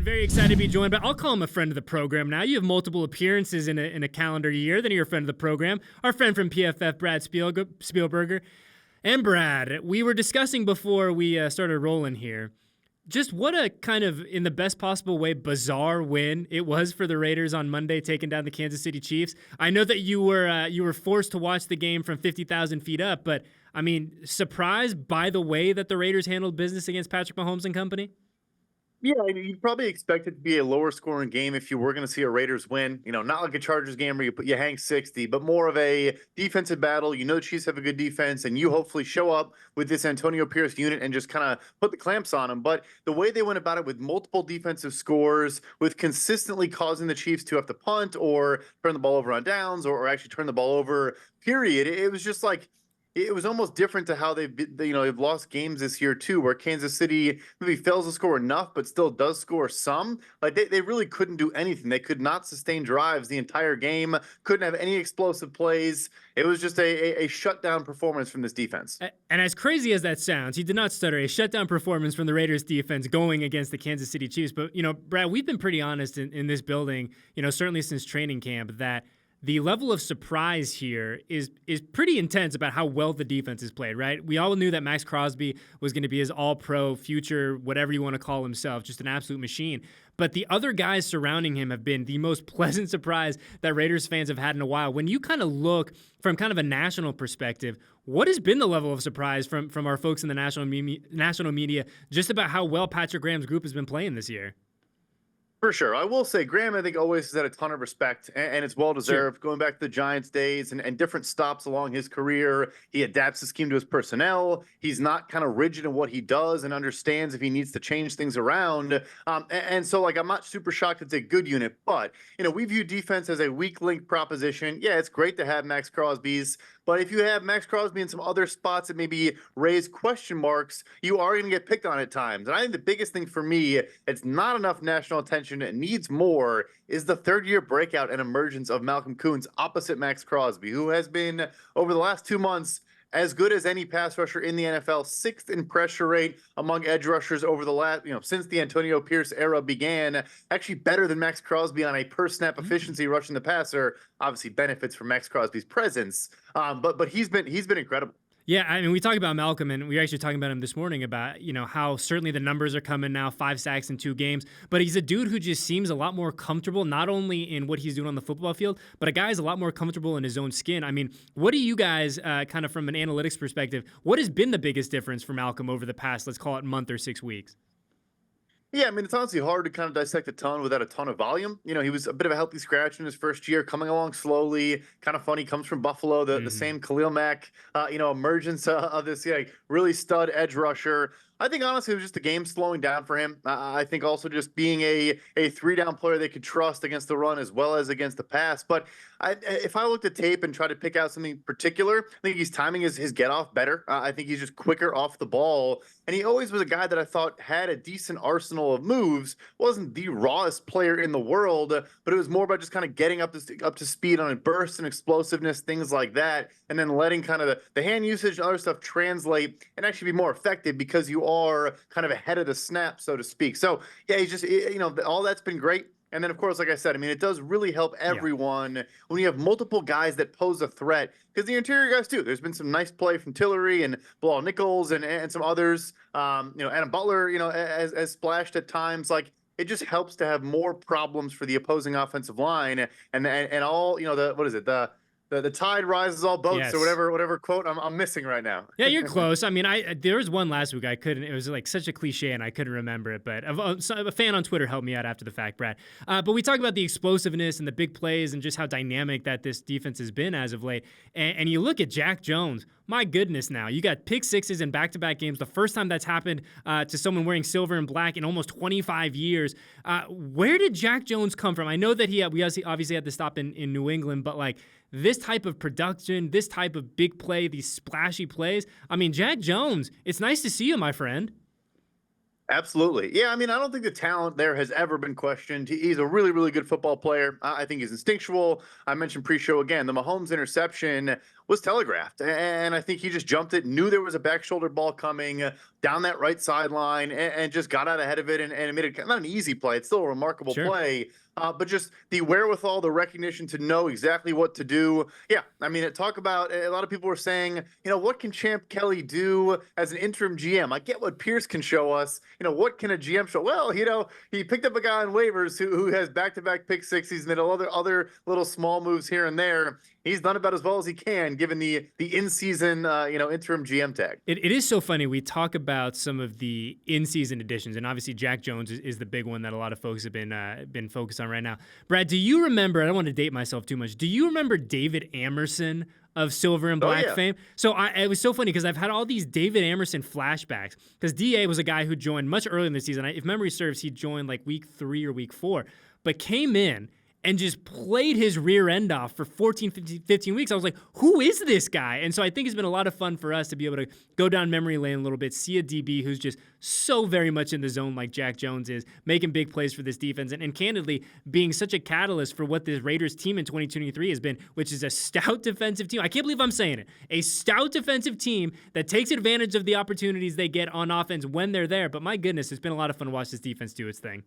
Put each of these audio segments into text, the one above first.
Very excited to be joined by, I'll call him a friend of the program now. You have multiple appearances in a calendar year. Then you're a friend of the program. Our friend from PFF, Brad Spielberger. And Brad, we were discussing before we started rolling here, just what a kind of, in the best possible way, bizarre win it was for the Raiders on Monday, taking down the Kansas City Chiefs. I know that you were forced to watch the game from 50,000 feet up, but, I mean, surprised by the way that the Raiders handled business against Patrick Mahomes and company? Yeah, you'd probably expect it to be a lower scoring game if you were going to see a Raiders win. Not like a Chargers game where you hang 60, but more of a defensive battle. The Chiefs have a good defense, and you hopefully show up with this Antonio Pierce unit and just kind of put the clamps on them. But the way they went about it with multiple defensive scores, with consistently causing the Chiefs to have to punt or turn the ball over on downs or actually turn the ball over, period. It was just like, it was almost different to how they've lost games this year too, where Kansas City maybe fails to score enough, but still does score some. Like they really couldn't do anything. They could not sustain drives the entire game, couldn't have any explosive plays. It was just a shutdown performance from this defense. And as crazy as that sounds, he did not stutter. A shutdown performance from the Raiders defense going against the Kansas City Chiefs. But, Brad, we've been pretty honest in this building, certainly since training camp, that the level of surprise here is pretty intense about how well the defense has played, right? We all knew that Max Crosby was going to be his all-pro future, whatever you want to call himself, just an absolute machine. But the other guys surrounding him have been the most pleasant surprise that Raiders fans have had in a while. When you kind of look from kind of a national perspective, what has been the level of surprise from our folks in the national media just about how well Patrick Graham's group has been playing this year? For sure. I will say Graham, I think, always has had a ton of respect, and it's well-deserved. Sure. Going back to the Giants days and different stops along his career, he adapts the scheme to his personnel. He's not kind of rigid in what he does and understands if he needs to change things around. And so, I'm not super shocked it's a good unit, but, we view defense as a weak link proposition. Yeah, it's great to have Max Crosby's, but if you have Max Crosby in some other spots that maybe raise question marks, you are going to get picked on at times. And I think the biggest thing for me, it's not enough national attention. It needs more, is the third-year breakout and emergence of Malcolm Koonce opposite Max Crosby, who has been, over the last 2 months, as good as any pass rusher in the NFL, 6th in pressure rate among edge rushers over the last, since the Antonio Pierce era began. Actually better than Max Crosby on a per snap efficiency rushing the passer. Obviously benefits from Max Crosby's presence, but he's been incredible. Yeah, I mean, we talk about Malcolm, and we were actually talking about him this morning about, how certainly the numbers are coming now, 5 sacks in 2 games, but he's a dude who just seems a lot more comfortable, not only in what he's doing on the football field, but a guy's a lot more comfortable in his own skin. I mean, what do you guys, kind of from an analytics perspective, what has been the biggest difference for Malcolm over the past, let's call it, month or 6 weeks? Yeah, I mean, it's honestly hard to kind of dissect a ton without a ton of volume. He was a bit of a healthy scratch in his first year, coming along slowly. Kind of funny, comes from Buffalo, the same Khalil Mack, emergence of this really stud edge rusher. I think honestly it was just the game slowing down for him. I think also just being a 3-down player they could trust against the run as well as against the pass. But if I looked at tape and tried to pick out something particular, I think he's timing his get off better. I think he's just quicker off the ball. And he always was a guy that I thought had a decent arsenal of moves. Wasn't the rawest player in the world, but it was more about just kind of getting up to speed on a burst and explosiveness, things like that, and then letting kind of the hand usage and other stuff translate and actually be more effective because you are kind of ahead of the snap, so to speak. So yeah, he's just, all that's been great. And then, of course, like I said, I mean, it does really help everyone when you have multiple guys that pose a threat, because the interior guys too. There's been some nice play from Tillery and Bilal Nichols and some others. Adam Butler, as splashed at times. Like, it just helps to have more problems for the opposing offensive line and all, the tide rises all boats, yes, or whatever quote I'm missing right now. Yeah, you're close. I mean, there was one last week I couldn't. It was like such a cliche, and I couldn't remember it. But a fan on Twitter helped me out after the fact, Brad. But we talk about the explosiveness and the big plays and just how dynamic that this defense has been as of late. And you look at Jack Jones. My goodness, now you got pick sixes in back-to-back games. The first time that's happened to someone wearing silver and black in almost 25 years. Where did Jack Jones come from? I know that we obviously had to stop in New England, but like, this type of production, this type of big play, these splashy plays. I mean, Jack Jones, it's nice to see you, my friend. Absolutely. Yeah, I mean, I don't think the talent there has ever been questioned. He's a really, really good football player. I think he's instinctual. I mentioned pre-show again, the Mahomes interception was telegraphed. And I think he just jumped it, knew there was a back shoulder ball coming down that right sideline, and just got out ahead of it and it made it not an easy play. It's still a remarkable Sure. play. But just the wherewithal, the recognition to know exactly what to do. Yeah, I mean, talk about a lot of people were saying, what can Champ Kelly do as an interim GM? I get what Pierce can show us. What can a GM show? Well, he picked up a guy on waivers who has back-to-back pick sixes and other little small moves here and there. He's done about as well as he can, given the in-season interim GM tag. It is so funny. We talk about some of the in-season additions, and obviously Jack Jones is the big one that a lot of folks have been focused on right now. Brad, do you remember? I don't want to date myself too much. Do you remember David Amerson of Silver and Black fame? So it was so funny because I've had all these David Amerson flashbacks because DA was a guy who joined much earlier in the season. If memory serves, he joined like week 3 or week 4, but came in and just played his rear end off for 14, 15 weeks. I was like, who is this guy? And so I think it's been a lot of fun for us to be able to go down memory lane a little bit, see a DB who's just so very much in the zone like Jack Jones is, making big plays for this defense, and candidly being such a catalyst for what this Raiders team in 2023 has been, which is a stout defensive team. I can't believe I'm saying it. A stout defensive team that takes advantage of the opportunities they get on offense when they're there. But my goodness, it's been a lot of fun to watch this defense do its thing.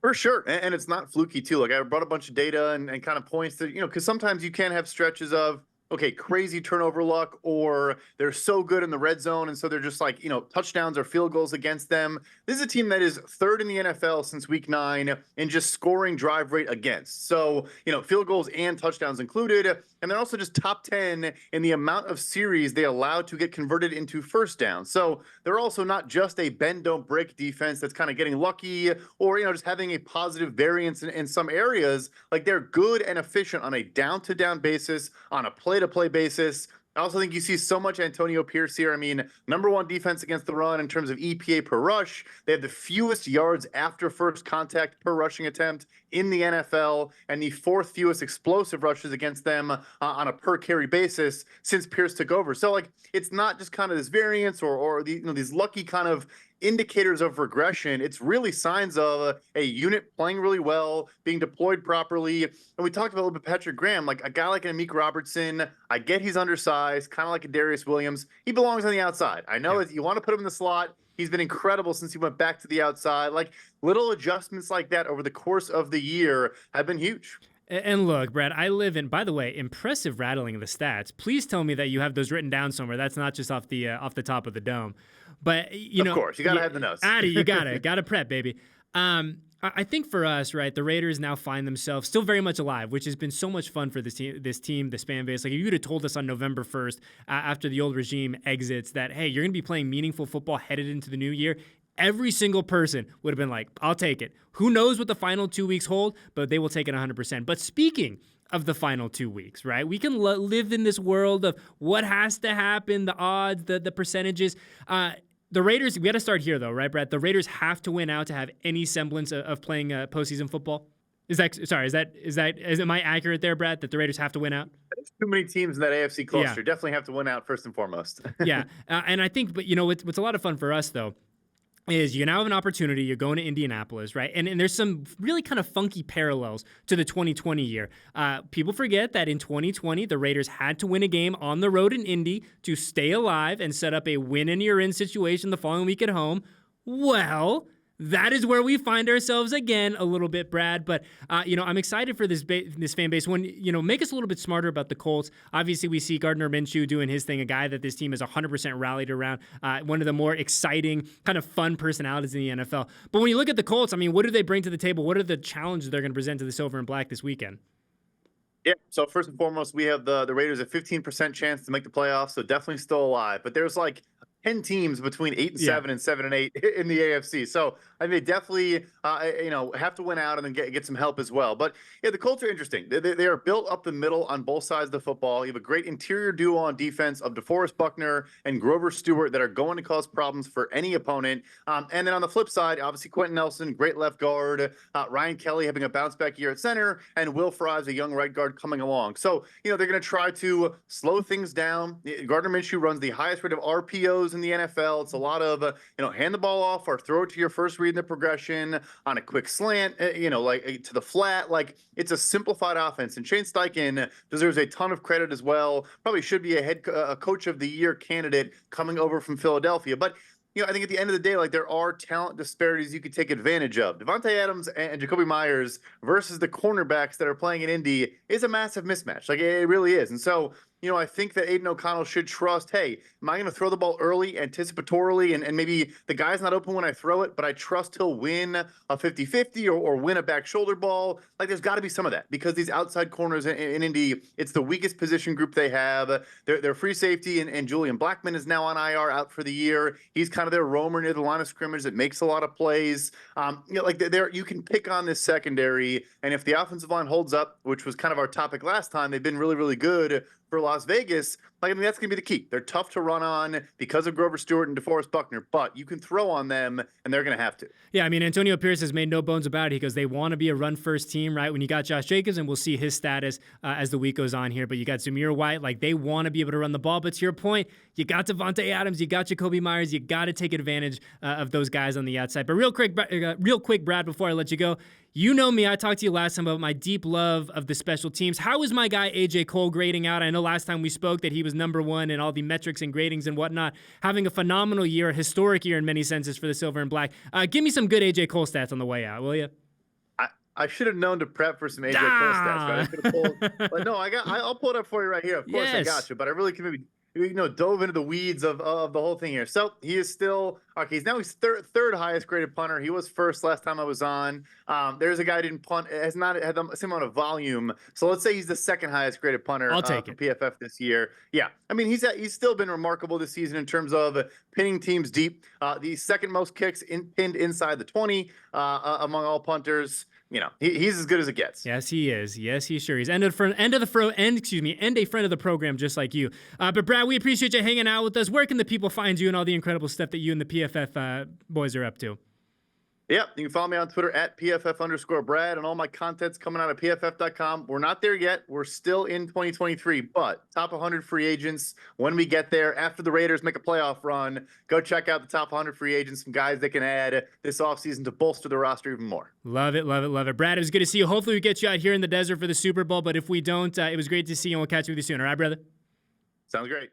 For sure. And it's not fluky, too. Like, I brought a bunch of data and kind of points that, because sometimes you can have stretches of, okay, crazy turnover luck, or they're so good in the red zone, and so they're just like, touchdowns or field goals against them. This is a team that is third in the NFL since week 9 in just scoring drive rate against. So, field goals and touchdowns included. And they're also just top 10 in the amount of series they allow to get converted into first down. So they're also not just a bend, don't break defense that's kind of getting lucky or, just having a positive variance in some areas. Like, they're good and efficient on a down-to-down basis, on a play-to-play basis. I also think you see so much Antonio Pierce here. I mean, number 1 defense against the run in terms of EPA per rush. They have the fewest yards after first contact per rushing attempt in the NFL, and the 4th fewest explosive rushes against them on a per carry basis since Pierce took over. So, like, it's not just kind of this variance or these lucky kind of indicators of regression. It's really signs of a unit playing really well, being deployed properly. And we talked about a little bit Patrick Graham, like a guy like an Amik Robertson. I get he's undersized, kind of like a Darius Williams. He belongs on the outside. I know you want to put him in the slot. He's been incredible since he went back to the outside. Like, little adjustments like that over the course of the year have been huge. And look, Brad, I live in, by the way, impressive rattling of the stats. Please tell me that you have those written down somewhere. That's not just off the top of the dome. But, of course, you got to have the notes. Addy, you got to prep, baby. I think for us, right, the Raiders now find themselves still very much alive, which has been so much fun for this team, this fan base. Like, if you would have told us on November 1st, after the old regime exits, that, hey, you're going to be playing meaningful football headed into the new year, every single person would have been like, I'll take it. Who knows what the final 2 weeks hold, but they will take it 100%. But speaking of the final 2 weeks, right, we can live in this world of what has to happen, the odds, the percentages. The Raiders, we got to start here, though, right, Brad? The Raiders have to win out to have any semblance of playing postseason football. Am I accurate there, Brad, that the Raiders have to win out? There's too many teams in that AFC cluster. Yeah. Definitely have to win out first and foremost. Yeah, and I think, but what's a lot of fun for us, though, is you now have an opportunity. You're going to Indianapolis, right? And there's some really kind of funky parallels to the 2020 year. People forget that in 2020, the Raiders had to win a game on the road in Indy to stay alive and set up a win-and-you're-in situation the following week at home. Well, that is where we find ourselves again a little bit, Brad. But, I'm excited for this fan base. When, make us a little bit smarter about the Colts. Obviously, we see Gardner Minshew doing his thing, a guy that this team has 100% rallied around, one of the more exciting, kind of fun personalities in the NFL. But when you look at the Colts, I mean, what do they bring to the table? What are the challenges they're going to present to the Silver and Black this weekend? Yeah, so first and foremost, we have the Raiders a 15% chance to make the playoffs, so definitely still alive. But there's like 10 teams between 8-7 and 7-8 in the AFC. So I mean, they definitely, have to win out and then get some help as well. But yeah, the Colts are interesting. They are built up the middle on both sides of the football. You have a great interior duo on defense of DeForest Buckner and Grover Stewart that are going to cause problems for any opponent. And then on the flip side, obviously Quentin Nelson, great left guard, Ryan Kelly having a bounce back year at center, and Will Fries, a young right guard coming along. So, they're going to try to slow things down. Gardner Minshew runs the highest rate of RPOs throws in the NFL. It's a lot of, hand the ball off or throw it to your first read in the progression on a quick slant, to the flat. Like, it's a simplified offense. And Shane Steichen deserves a ton of credit as well. Probably should be a coach of the year candidate coming over from Philadelphia. But I think at the end of the day, like, there are talent disparities you could take advantage of. Devontae Adams and Jacoby Myers versus the cornerbacks that are playing in Indy is a massive mismatch. Like, it really is. And so, I think that Aiden O'Connell should trust, hey, am I going to throw the ball early, anticipatorily, and maybe the guy's not open when I throw it, but I trust he'll win a 50-50 or win a back shoulder ball. Like, there's got to be some of that because these outside corners in Indy, it's the weakest position group they have. Their free safety and Julian Blackmon is now on IR, out for the year. He's kind of their roamer near the line of scrimmage that makes a lot of plays. You can pick on this secondary, and if the offensive line holds up, which was kind of our topic last time, they've been really, really good for Las Vegas. That's going to be the key. They're tough to run on because of Grover Stewart and DeForest Buckner, but you can throw on them, and they're going to have to. Yeah, Antonio Pierce has made no bones about it. He goes, they want to be a run-first team, right? When you got Josh Jacobs, and we'll see his status as the week goes on here, but you got Zamir White. Like, they want to be able to run the ball, but to your point, you got Devontae Adams, you got Jacoby Myers, you got to take advantage of those guys on the outside. But real quick, Brad, before I let you go, you know me, I talked to you last time about my deep love of the special teams. How is my guy AJ Cole grading out? I know last time we spoke that he was number one in all the metrics and gradings and whatnot, having a phenomenal year, a historic year in many senses for the Silver and Black. Give me some good AJ Cole stats on the way out, will you? I should have known to prep for some AJ Cole stats, right? I could have pulled, but no, I'll pull it up for you right here. Of course, I got you, but I really can maybe dove into the weeds of the whole thing here. So he is still okay. He's third highest graded punter. He was first last time I was on. There's a guy who didn't punt, has not had the same amount of volume. So let's say he's the second highest graded punter. I'll take for it. PFF this year. Yeah, he's still been remarkable this season in terms of pinning teams deep. The second most kicks pinned inside the 20 among all punters. He's as good as it gets. Yes, he is. Yes, he sure is. And a friend of the program, just like you. But Brad, we appreciate you hanging out with us. Where can the people find you and all the incredible stuff that you and the PFF boys are up to? Yep, you can follow me on Twitter at PFF_Brad, and all my content's coming out of PFF.com. We're not there yet. We're still in 2023, but top 100 free agents when we get there. After the Raiders make a playoff run, go check out the top 100 free agents, some guys they can add this offseason to bolster the roster even more. Love it, love it, love it. Brad, it was good to see you. Hopefully we get you out here in the desert for the Super Bowl, but if we don't, it was great to see you, and we'll catch you with you soon. All right, brother? Sounds great.